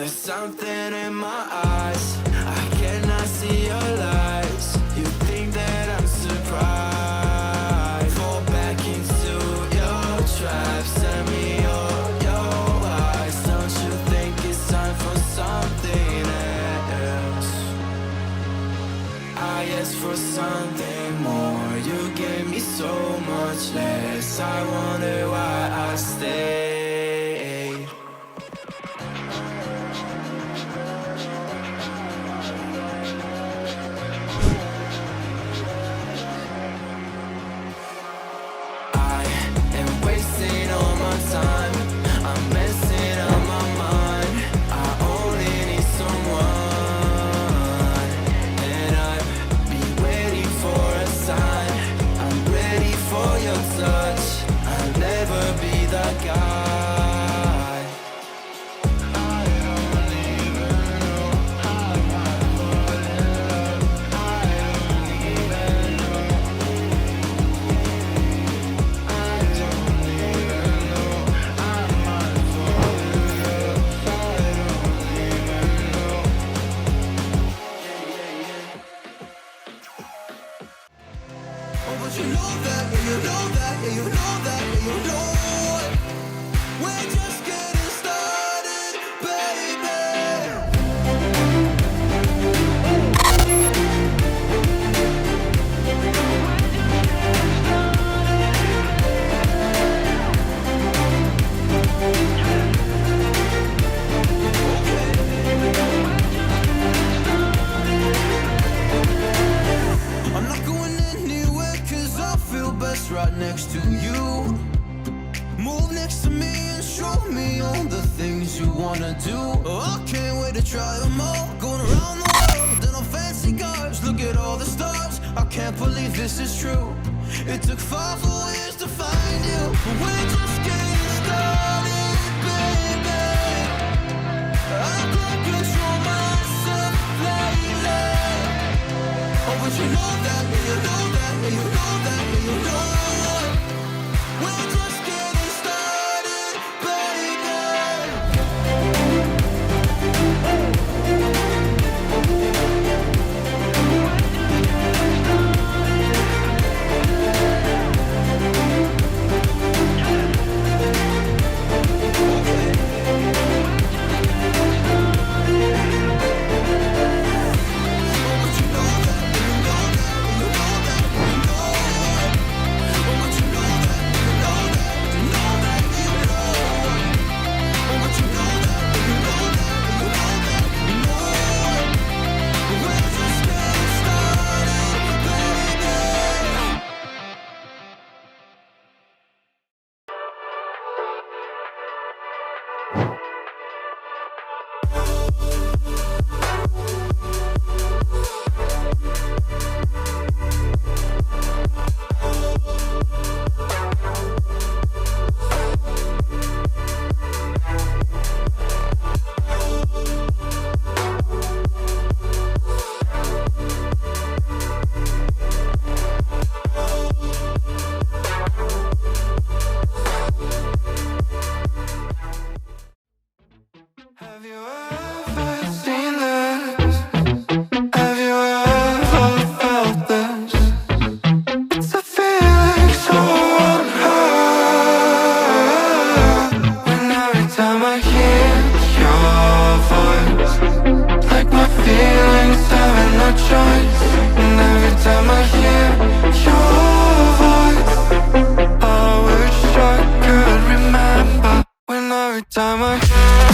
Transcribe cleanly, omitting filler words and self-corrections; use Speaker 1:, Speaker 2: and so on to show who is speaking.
Speaker 1: There's something in my eyes, I cannot see your lies. You think that I'm surprised, fall back into your trap. Send me your eyes. Don't you think it's time for something else? I asked for something more, you gave me so much less. I wonder why I stayed. I am wasting all my time, I'm messing up my mind. I only need someone, and I've been waiting for a sign. I'm ready for your touch, I'll never be that guy. I don't even know how I fall in love. I don't even know. I don't even know I might fall in love. I don't even know. Oh, but you know that, yeah, you know that, yeah, you know that, yeah, you know it. We're just getting started, baby. I'm not going anywhere, cause I feel best right next to you. Move next to me and show me all the things you wanna do. Oh, I can't wait to try them all. Going around the world in all fancy cars. Look at all the stars, I can't believe this is true. It took 5 whole years to find you, but we're just getting started, baby. I can't control myself lately. Oh, but you know that, yeah, you know that, yeah, you know that, yeah, you know it. We're just getting started, baby. Have you ever seen this? Have you ever felt this? It's a feeling so unheard. When every time I hear your voice, like my feelings having no choice. And every time I hear your voice, I wish I could remember. When every time I hear